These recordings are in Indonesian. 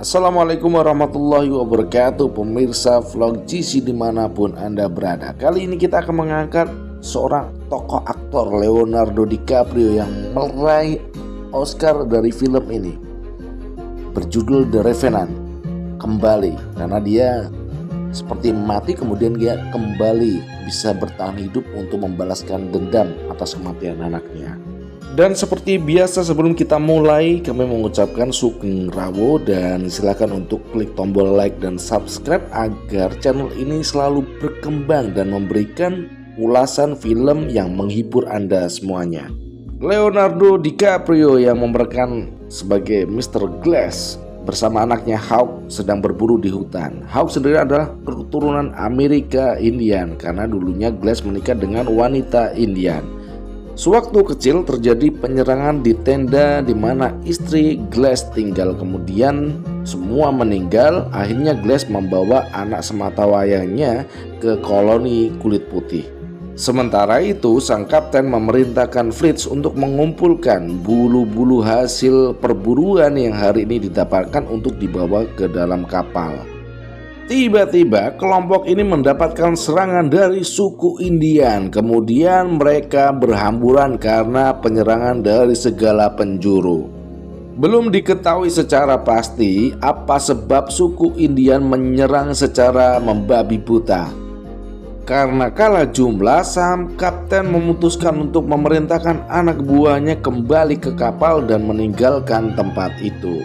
Assalamualaikum warahmatullahi wabarakatuh, pemirsa vlog GC dimanapun Anda berada. Kali ini kita akan mengangkat seorang tokoh aktor Leonardo DiCaprio yang meraih Oscar dari film ini, berjudul The Revenant. Kembali, karena dia seperti mati kemudian dia kembali bisa bertahan hidup untuk membalaskan dendam atas kematian anaknya. Dan seperti biasa sebelum kita mulai, kami mengucapkan sugeng rawo dan silakan untuk klik tombol like dan subscribe agar channel ini selalu berkembang dan memberikan ulasan film yang menghibur Anda semuanya. Leonardo DiCaprio yang memerankan sebagai Mr. Glass bersama anaknya Hawk sedang berburu di hutan. Hawk sendiri adalah keturunan Amerika Indian karena dulunya Glass menikah dengan wanita Indian. Sewaktu kecil terjadi penyerangan di tenda di mana istri Glass tinggal. Kemudian semua meninggal. Akhirnya Glass membawa anak sematawayangnya ke koloni kulit putih. Sementara itu sang kapten memerintahkan Fleets untuk mengumpulkan bulu-bulu hasil perburuan yang hari ini didapatkan untuk dibawa ke dalam kapal. Tiba-tiba kelompok ini mendapatkan serangan dari suku Indian. Kemudian mereka berhamburan karena penyerangan dari segala penjuru. Belum diketahui secara pasti apa sebab suku Indian menyerang secara membabi buta. Karena kalah jumlah, sang kapten memutuskan untuk memerintahkan anak buahnya kembali ke kapal dan meninggalkan tempat itu.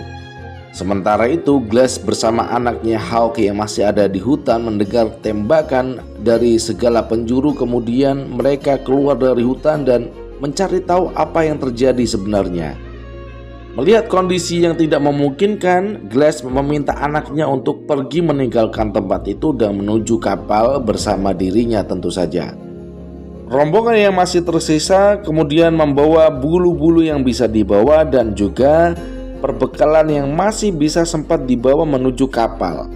Sementara itu, Glass bersama anaknya Hawk yang masih ada di hutan mendengar tembakan dari segala penjuru. Kemudian mereka keluar dari hutan dan mencari tahu apa yang terjadi sebenarnya. Melihat kondisi yang tidak memungkinkan, Glass meminta anaknya untuk pergi meninggalkan tempat itu dan menuju kapal bersama dirinya tentu saja. Rombongan yang masih tersisa kemudian membawa bulu-bulu yang bisa dibawa dan juga perbekalan yang masih bisa sempat dibawa menuju kapal.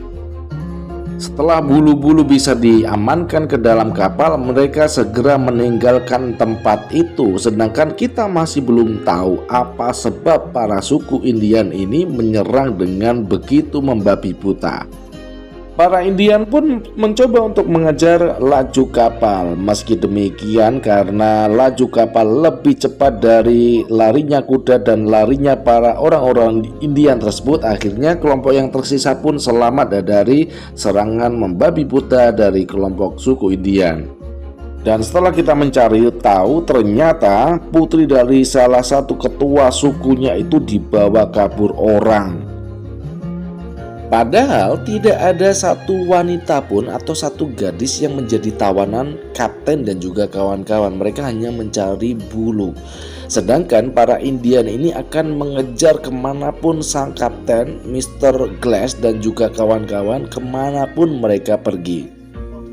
Setelah bulu-bulu bisa diamankan ke dalam kapal, mereka segera meninggalkan tempat itu. Sedangkan kita masih belum tahu apa sebab para suku Indian ini menyerang dengan begitu membabi buta. Para Indian pun mencoba untuk mengejar laju kapal. Meski demikian, karena laju kapal lebih cepat dari larinya kuda dan larinya para orang-orang Indian tersebut, akhirnya kelompok yang tersisa pun selamat dari serangan membabi buta dari kelompok suku Indian. Dan setelah kita mencari tahu, ternyata putri dari salah satu ketua sukunya itu dibawa kabur orang. Padahal tidak ada satu wanita pun atau satu gadis yang menjadi tawanan kapten dan juga kawan-kawan. Mereka hanya mencari bulu. Sedangkan para Indian ini akan mengejar kemanapun sang kapten Mr. Glass dan juga kawan-kawan, kemanapun mereka pergi.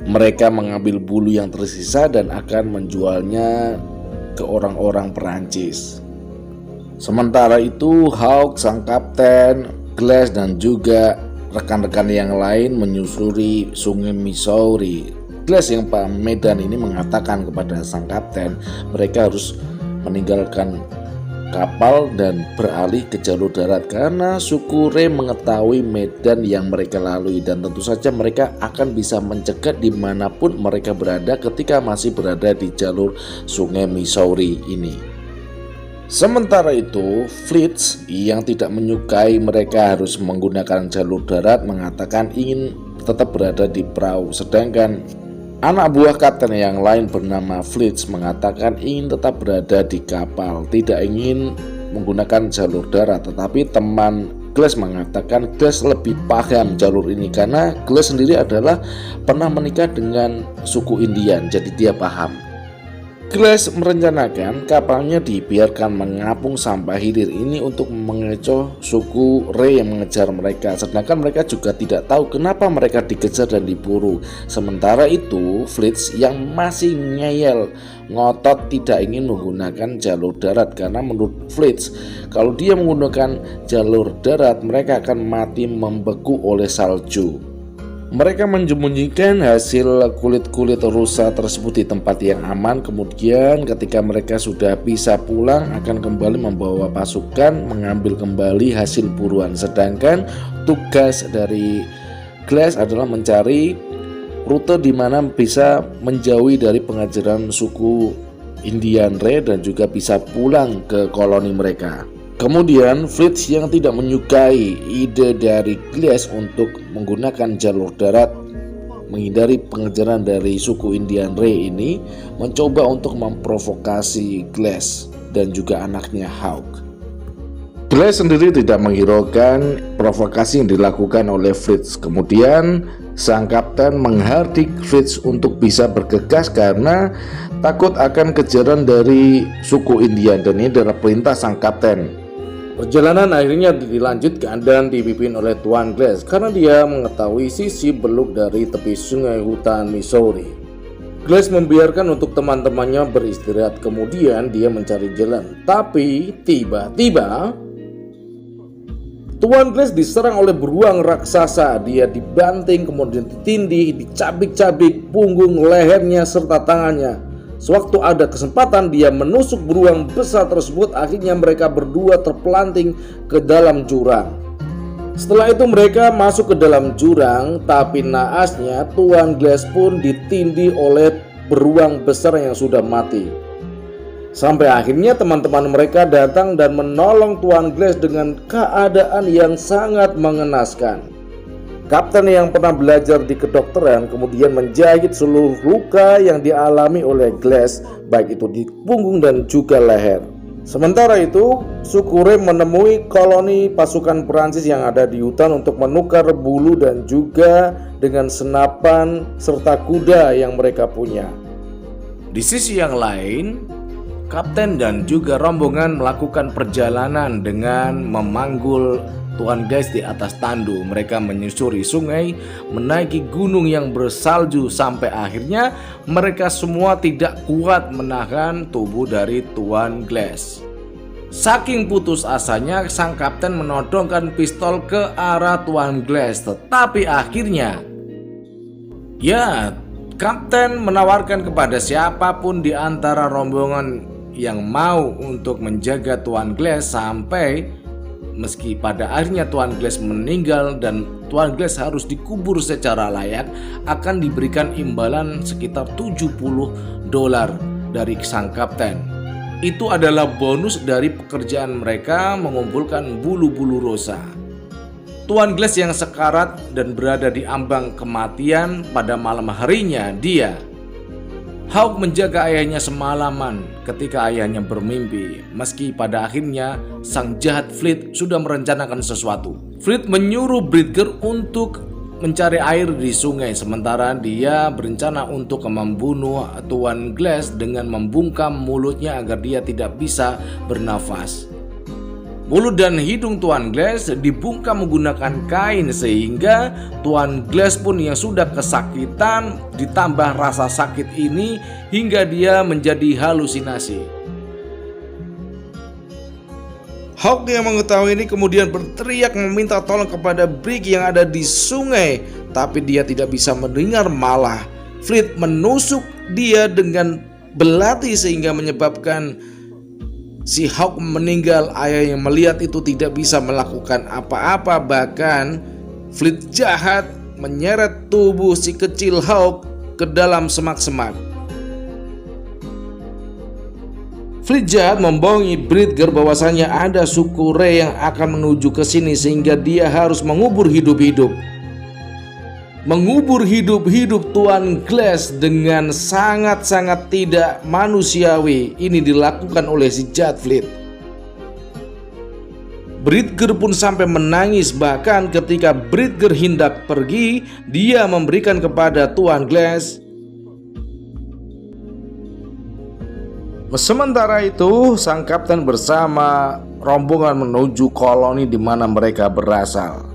Mereka mengambil bulu yang tersisa dan akan menjualnya ke orang-orang Perancis. Sementara itu Hawk, sang kapten, Glass dan juga rekan-rekan yang lain menyusuri sungai Missouri. Glass yang Pak Medan ini mengatakan kepada sang kapten mereka harus meninggalkan kapal dan beralih ke jalur darat karena suku Ray mengetahui medan yang mereka lalui dan tentu saja mereka akan bisa mencegat dimanapun mereka berada ketika masih berada di jalur sungai Missouri ini. Sementara itu, Fleets yang tidak menyukai mereka harus menggunakan jalur darat mengatakan ingin tetap berada di perahu. Sedangkan anak buah kapten yang lain bernama Fleets mengatakan ingin tetap berada di kapal, tidak ingin menggunakan jalur darat. Tetapi teman Glass mengatakan Glass lebih paham jalur ini karena Glass sendiri adalah pernah menikah dengan suku Indian, jadi dia paham. Glass merencanakan kapalnya dibiarkan mengapung sampai hilir ini untuk mengecoh suku Ray yang mengejar mereka. Sedangkan mereka juga tidak tahu kenapa mereka dikejar dan diburu. Sementara itu Fleets yang masih ngeyel ngotot tidak ingin menggunakan jalur darat karena menurut Fleets kalau dia menggunakan jalur darat mereka akan mati membeku oleh salju. Mereka menyembunyikan hasil kulit-kulit rusa tersebut di tempat yang aman. Kemudian ketika mereka sudah bisa pulang, akan kembali membawa pasukan mengambil kembali hasil buruan. Sedangkan tugas dari Glass adalah mencari rute di mana bisa menjauhi dari pengajaran suku Indian Ray dan juga bisa pulang ke koloni mereka. Kemudian Fritz yang tidak menyukai ide dari Glass untuk menggunakan jalur darat menghindari pengejaran dari suku Indian Ray ini, mencoba untuk memprovokasi Glass dan juga anaknya Hawk. Glass sendiri tidak menghiraukan provokasi yang dilakukan oleh Fritz. Kemudian sang kapten menghardik Fritz untuk bisa bergegas karena takut akan kejaran dari suku Indian, dan ini adalah perintah sang kapten. Perjalanan akhirnya dilanjutkan dan dipimpin oleh Tuan Glass karena dia mengetahui sisi beluk dari tepi sungai hutan Missouri. Glass membiarkan untuk teman-temannya beristirahat, kemudian dia mencari jalan. Tapi tiba-tiba Tuan Glass diserang oleh beruang raksasa. Dia dibanting, kemudian ditindih, dicabik-cabik punggung, lehernya, serta tangannya. Sewaktu ada kesempatan, dia menusuk beruang besar tersebut. Akhirnya mereka berdua terpelanting ke dalam jurang. Setelah itu mereka masuk ke dalam jurang, tapi naasnya Tuan Glass pun ditindih oleh beruang besar yang sudah mati. Sampai akhirnya teman-teman mereka datang dan menolong Tuan Glass dengan keadaan yang sangat mengenaskan. Kapten yang pernah belajar di kedokteran kemudian menjahit seluruh luka yang dialami oleh Glass, baik itu di punggung dan juga leher. Sementara itu, suku Ray menemui koloni pasukan Prancis yang ada di hutan untuk menukar bulu dan juga dengan senapan serta kuda yang mereka punya. Di sisi yang lain, kapten dan juga rombongan melakukan perjalanan dengan memanggul Tuan Glass di atas tandu. Mereka menyusuri sungai, menaiki gunung yang bersalju, sampai akhirnya mereka semua tidak kuat menahan tubuh dari Tuan Glass. Saking putus asanya, sang kapten menodongkan pistol ke arah Tuan Glass. Tetapi akhirnya, kapten menawarkan kepada siapapun di antara rombongan yang mau untuk menjaga Tuan Glass sampai meski pada akhirnya Tuan Glass meninggal dan Tuan Glass harus dikubur secara layak, akan diberikan imbalan sekitar $70 dari sang kapten. Itu adalah bonus dari pekerjaan mereka mengumpulkan bulu-bulu rosa. Tuan Glass yang sekarat dan berada di ambang kematian, pada malam harinya Hawk menjaga ayahnya semalaman ketika ayahnya bermimpi. Meski pada akhirnya sang jahat Fleet sudah merencanakan sesuatu. Fleet menyuruh Bridger untuk mencari air di sungai, sementara dia berencana untuk membunuh Tuan Glass dengan membungkam mulutnya agar dia tidak bisa bernafas. Mulut dan hidung Tuan Glass dibungkam menggunakan kain sehingga Tuan Glass pun yang sudah kesakitan ditambah rasa sakit ini hingga dia menjadi halusinasi. Hawk yang mengetahui ini kemudian berteriak meminta tolong kepada Brig yang ada di sungai, tapi dia tidak bisa mendengar, malah Fleet menusuk dia dengan belati sehingga menyebabkan si Hawk meninggal. Ayah yang melihat itu tidak bisa melakukan apa-apa, bahkan Fleet jahat menyeret tubuh si kecil Hawk ke dalam semak-semak. Fleet jahat membohongi Bridger bahwasanya ada suku Ray yang akan menuju ke sini sehingga dia harus mengubur hidup-hidup Tuan Glass dengan sangat-sangat tidak manusiawi. Ini dilakukan oleh si jahat Fleet. Bridger pun sampai menangis, bahkan ketika Bridger hendak pergi, dia memberikan kepada Tuan Glass. Sementara itu, sang kapten bersama rombongan menuju koloni di mana mereka berasal.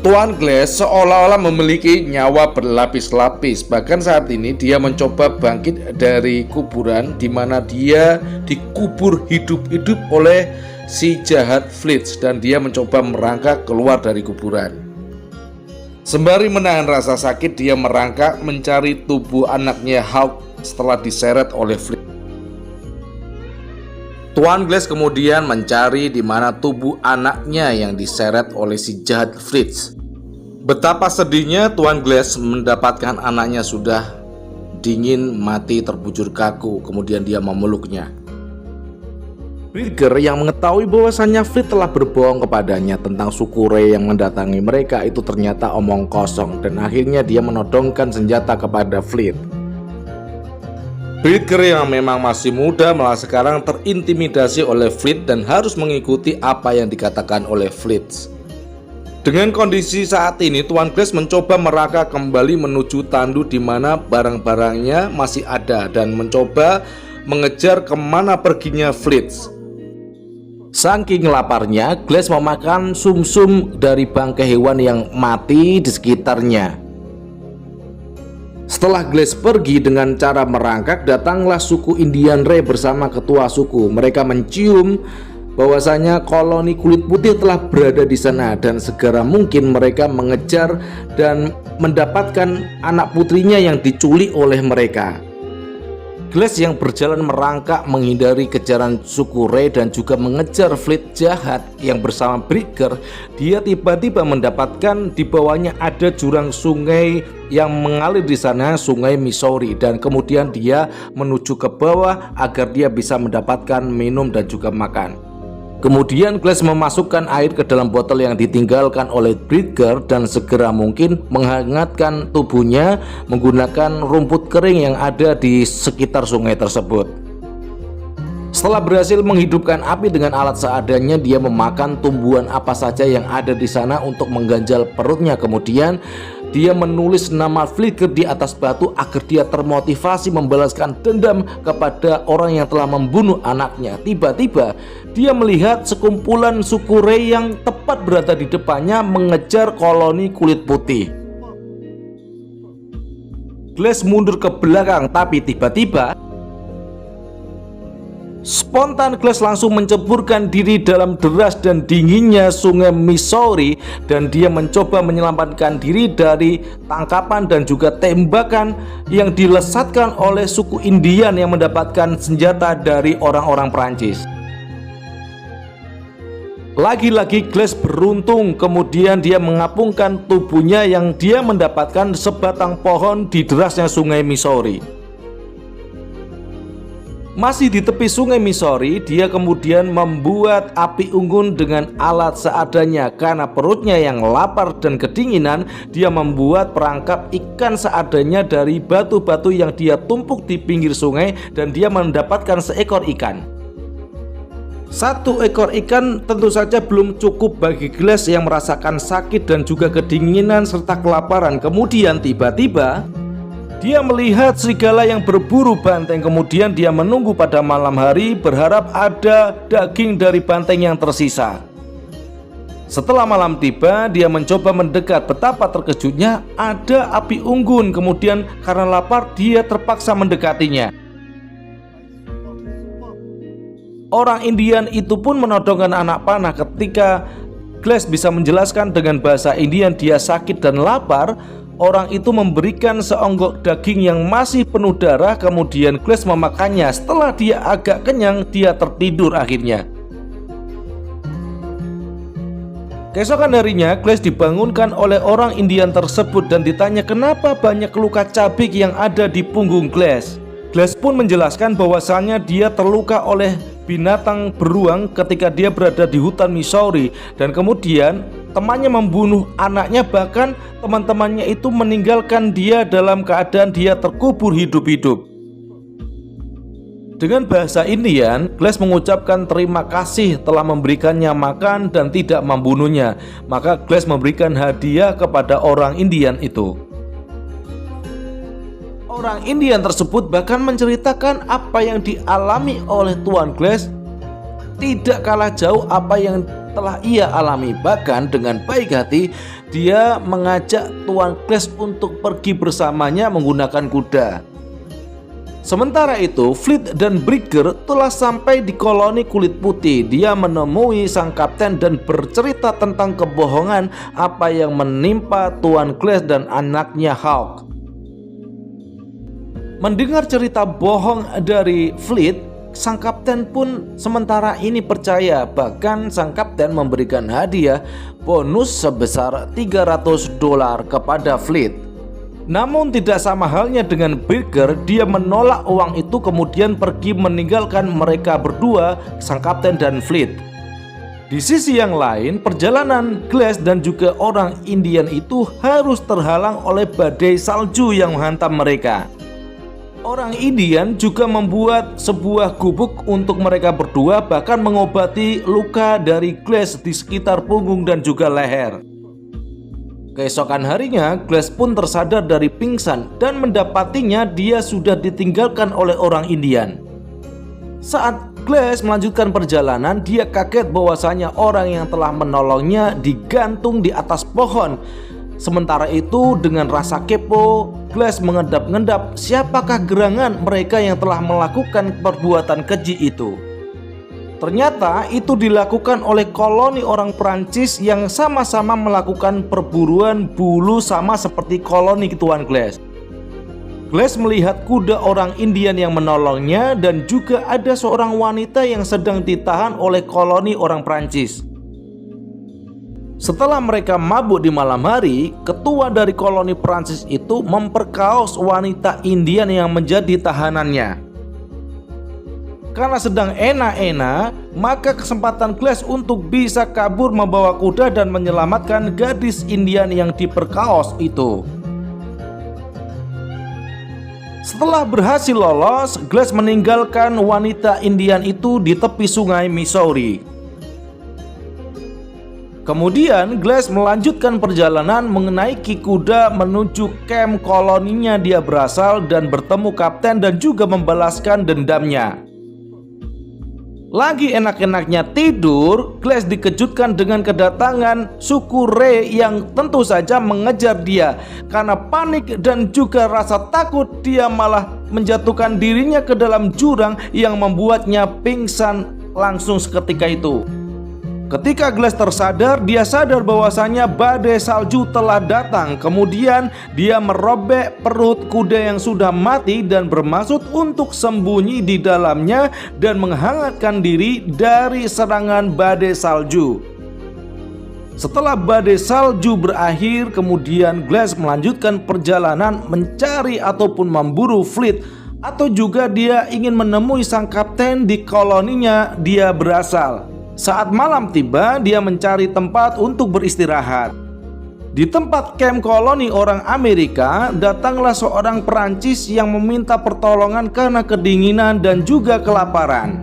Tuan Glass seolah-olah memiliki nyawa berlapis-lapis. Bahkan saat ini dia mencoba bangkit dari kuburan di mana dia dikubur hidup-hidup oleh si jahat Fleet, dan dia mencoba merangkak keluar dari kuburan. Sembari menahan rasa sakit, dia merangkak mencari tubuh anaknya Hawk setelah diseret oleh Fleet. Tuan Glass kemudian mencari di mana tubuh anaknya yang diseret oleh si jahat Fritz. Betapa sedihnya Tuan Glass mendapatkan anaknya sudah dingin, mati, terbujur kaku. Kemudian dia memeluknya. Bridger yang mengetahui bahwasannya Fleet telah berbohong kepadanya tentang suku Ray yang mendatangi mereka itu ternyata omong kosong, dan akhirnya dia menodongkan senjata kepada Fleet. Bridger yang memang masih muda malah sekarang terintimidasi oleh Fleet dan harus mengikuti apa yang dikatakan oleh Fleet. Dengan kondisi saat ini, Tuan Glass mencoba merangkak kembali menuju tandu di mana barang-barangnya masih ada dan mencoba mengejar kemana perginya Fleet. Saking laparnya, Glass memakan sumsum dari bangkai hewan yang mati di sekitarnya. Setelah Glass pergi dengan cara merangkak, datanglah suku Indian Ray bersama ketua suku. Mereka mencium bahwasanya koloni kulit putih telah berada di sana dan segera mungkin mereka mengejar dan mendapatkan anak putrinya yang diculik oleh mereka. Glass yang berjalan merangkak menghindari kejaran suku Ray dan juga mengejar Fleet jahat yang bersama Bridger. Dia tiba-tiba mendapatkan di bawahnya ada jurang sungai yang mengalir di sana, sungai Missouri, dan kemudian dia menuju ke bawah agar dia bisa mendapatkan minum dan juga makan. Kemudian Glass memasukkan air ke dalam botol yang ditinggalkan oleh Bridger dan segera mungkin menghangatkan tubuhnya menggunakan rumput kering yang ada di sekitar sungai tersebut. Setelah berhasil menghidupkan api dengan alat seadanya, dia memakan tumbuhan apa saja yang ada di sana untuk mengganjal perutnya. Kemudian dia menulis nama Flicker di atas batu agar dia termotivasi membalaskan dendam kepada orang yang telah membunuh anaknya. Tiba-tiba dia melihat sekumpulan suku Ray yang tepat berada di depannya mengejar koloni kulit putih. Glass mundur ke belakang, tapi tiba-tiba spontan Glass langsung menceburkan diri dalam deras dan dinginnya sungai Missouri dan dia mencoba menyelamatkan diri dari tangkapan dan juga tembakan yang dilesatkan oleh suku Indian yang mendapatkan senjata dari orang-orang Prancis. Lagi-lagi Glass beruntung, kemudian dia mengapungkan tubuhnya yang dia mendapatkan sebatang pohon di derasnya sungai Missouri. Masih di tepi sungai Missouri, dia kemudian membuat api unggun dengan alat seadanya. Karena perutnya yang lapar dan kedinginan, dia membuat perangkap ikan seadanya dari batu-batu yang dia tumpuk di pinggir sungai dan dia mendapatkan seekor ikan. Satu ekor ikan tentu saja belum cukup bagi Glass yang merasakan sakit dan juga kedinginan serta kelaparan. Kemudian tiba-tiba dia melihat serigala yang berburu banteng. Kemudian dia menunggu pada malam hari berharap ada daging dari banteng yang tersisa. Setelah malam tiba, dia mencoba mendekat. Betapa terkejutnya, ada api unggun. Kemudian karena lapar dia terpaksa mendekatinya. Orang Indian itu pun menodongkan anak panah. Ketika Glass bisa menjelaskan dengan bahasa Indian dia sakit dan lapar, orang itu memberikan seonggok daging yang masih penuh darah. Kemudian Glass memakannya. Setelah dia agak kenyang, dia tertidur akhirnya. Keesokan harinya Glass dibangunkan oleh orang Indian tersebut dan ditanya kenapa banyak luka cabik yang ada di punggung Glass. Glass pun menjelaskan bahwasannya dia terluka oleh binatang beruang ketika dia berada di hutan Missouri, dan kemudian temannya membunuh anaknya, bahkan teman-temannya itu meninggalkan dia dalam keadaan dia terkubur hidup-hidup. Dengan bahasa Indian, Glass mengucapkan terima kasih telah memberikannya makan dan tidak membunuhnya. Maka Glass memberikan hadiah kepada orang Indian itu. Orang Indian tersebut bahkan menceritakan apa yang dialami oleh Tuan Glass tidak kalah jauh apa yang telah ia alami. Bahkan dengan baik hati dia mengajak Tuan Glass untuk pergi bersamanya menggunakan kuda. Sementara itu, Fleet dan Bridger telah sampai di koloni kulit putih. Dia menemui sang kapten dan bercerita tentang kebohongan apa yang menimpa Tuan Glass dan anaknya Hawk. Mendengar cerita bohong dari Fleet, sang kapten pun sementara ini percaya. Bahkan sang kapten memberikan hadiah bonus sebesar $300 kepada Fleet. Namun tidak sama halnya dengan Bridger, dia menolak uang itu kemudian pergi meninggalkan mereka berdua, sang kapten dan Fleet. Di sisi yang lain, perjalanan Glass dan juga orang Indian itu harus terhalang oleh badai salju yang menghantam mereka. Orang Indian juga membuat sebuah gubuk untuk mereka berdua, bahkan mengobati luka dari Glass di sekitar punggung dan juga leher. Keesokan harinya, Glass pun tersadar dari pingsan dan mendapatinya dia sudah ditinggalkan oleh orang Indian. Saat Glass melanjutkan perjalanan, dia kaget bahwasanya orang yang telah menolongnya digantung di atas pohon. Sementara itu, dengan rasa kepo, Glass mengendap-endap siapakah gerangan mereka yang telah melakukan perbuatan keji itu. Ternyata itu dilakukan oleh koloni orang Prancis yang sama-sama melakukan perburuan bulu sama seperti koloni Tuan Glass. Glass melihat kuda orang Indian yang menolongnya dan juga ada seorang wanita yang sedang ditahan oleh koloni orang Prancis. Setelah mereka mabuk di malam hari, ketua dari koloni Prancis itu memperkaos wanita Indian yang menjadi tahanannya. Karena sedang enak-enak, maka kesempatan Glass untuk bisa kabur membawa kuda dan menyelamatkan gadis Indian yang diperkaos itu. Setelah berhasil lolos, Glass meninggalkan wanita Indian itu di tepi sungai Missouri. Kemudian Glass melanjutkan perjalanan menaiki kuda menuju kamp koloninya dia berasal dan bertemu kapten dan juga membalaskan dendamnya. Lagi enak-enaknya tidur, Glass dikejutkan dengan kedatangan suku Ray yang tentu saja mengejar dia. Karena panik dan juga rasa takut, dia malah menjatuhkan dirinya ke dalam jurang yang membuatnya pingsan langsung seketika itu. Ketika Glass tersadar, dia sadar bahwasanya badai salju telah datang. Kemudian dia merobek perut kuda yang sudah mati dan bermaksud untuk sembunyi di dalamnya dan menghangatkan diri dari serangan badai salju. Setelah badai salju berakhir, kemudian Glass melanjutkan perjalanan mencari ataupun memburu Fleet, atau juga dia ingin menemui sang kapten di koloninya dia berasal. Saat malam tiba, dia mencari tempat untuk beristirahat. Di tempat kamp koloni orang Amerika, datanglah seorang Perancis yang meminta pertolongan karena kedinginan dan juga kelaparan.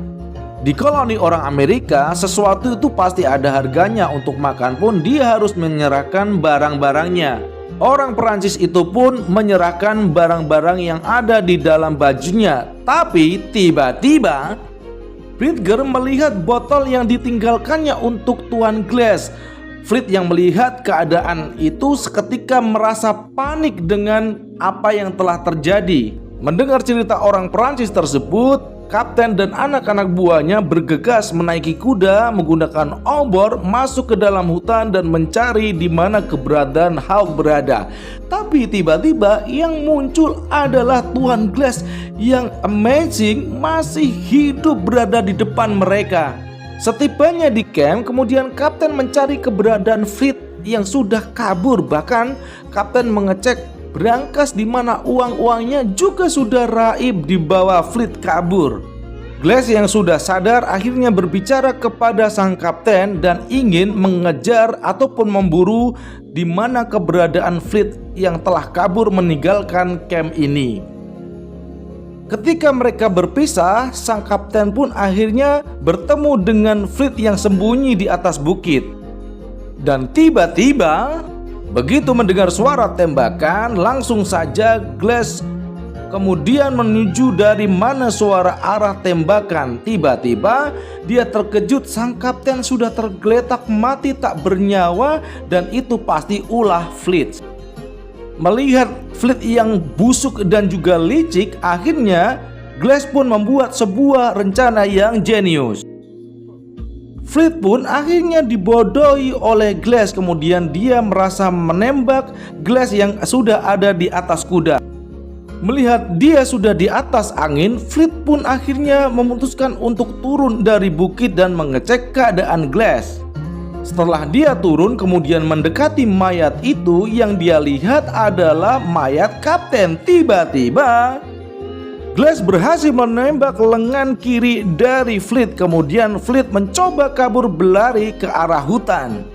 Di koloni orang Amerika, sesuatu itu pasti ada harganya. Untuk makan pun dia harus menyerahkan barang-barangnya. Orang Perancis itu pun menyerahkan barang-barang yang ada di dalam bajunya. Tapi tiba-tiba Bridger melihat botol yang ditinggalkannya untuk Tuan Glass. Fleet yang melihat keadaan itu seketika merasa panik dengan apa yang telah terjadi. Mendengar cerita orang Perancis tersebut, kapten dan anak-anak buahnya bergegas menaiki kuda menggunakan obor masuk ke dalam hutan dan mencari di mana keberadaan Hawk berada. Tapi tiba-tiba yang muncul adalah Tuan Glass yang amazing masih hidup berada di depan mereka. Setibanya di camp, kemudian kapten mencari keberadaan Fleet yang sudah kabur. Bahkan kapten mengecek berangkas di mana uang-uangnya juga sudah raib dibawa Fleet kabur. Glass yang sudah sadar akhirnya berbicara kepada sang kapten dan ingin mengejar ataupun memburu di mana keberadaan Fleet yang telah kabur meninggalkan camp ini. Ketika mereka berpisah, sang kapten pun akhirnya bertemu dengan Fleet yang sembunyi di atas bukit. Dan tiba-tiba begitu mendengar suara tembakan, langsung saja Glass kemudian menuju dari mana suara arah tembakan. Tiba-tiba dia terkejut, sang kapten sudah tergeletak mati tak bernyawa dan itu pasti ulah Fleet. Melihat Fleet yang busuk dan juga licik, akhirnya Glass pun membuat sebuah rencana yang jenius. Fleet pun akhirnya dibodohi oleh Glass, kemudian dia merasa menembak Glass yang sudah ada di atas kuda. Melihat dia sudah di atas angin, Fleet pun akhirnya memutuskan untuk turun dari bukit dan mengecek keadaan Glass. Setelah dia turun kemudian mendekati mayat itu, yang dia lihat adalah mayat kapten. Tiba-tiba Glass berhasil menembak lengan kiri dari Fleet. Kemudian Fleet mencoba kabur berlari ke arah hutan.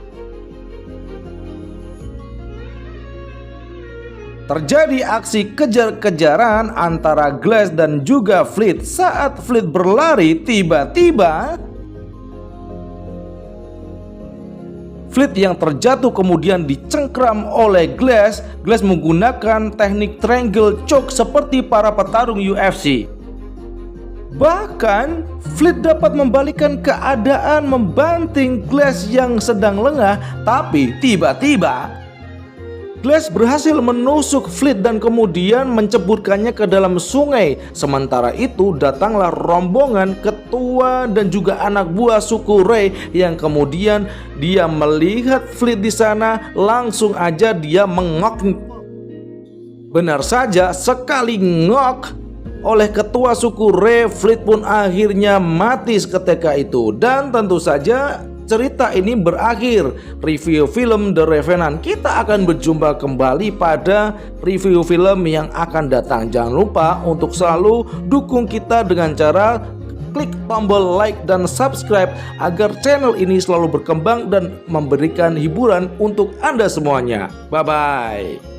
Terjadi aksi kejar-kejaran antara Glass dan juga Fleet. Saat Fleet berlari, tiba-tiba Fleet yang terjatuh kemudian dicengkram oleh Glass. Glass menggunakan teknik triangle choke seperti para petarung UFC. Bahkan Fleet dapat membalikan keadaan, membanting Glass yang sedang lengah. Tapi tiba-tiba Glass berhasil menusuk Fleet dan kemudian menceburkannya ke dalam sungai. Sementara itu datanglah rombongan ketua dan juga anak buah suku Ray, yang kemudian dia melihat Fleet di sana, langsung aja dia mengok. Benar saja, sekali ngok oleh ketua suku Ray, Fleet pun akhirnya mati seketika itu. Dan tentu saja cerita ini berakhir. Review film The Revenant, kita akan berjumpa kembali pada review film yang akan datang. Jangan lupa untuk selalu dukung kita dengan cara klik tombol like dan subscribe agar channel ini selalu berkembang dan memberikan hiburan untuk Anda semuanya. Bye bye.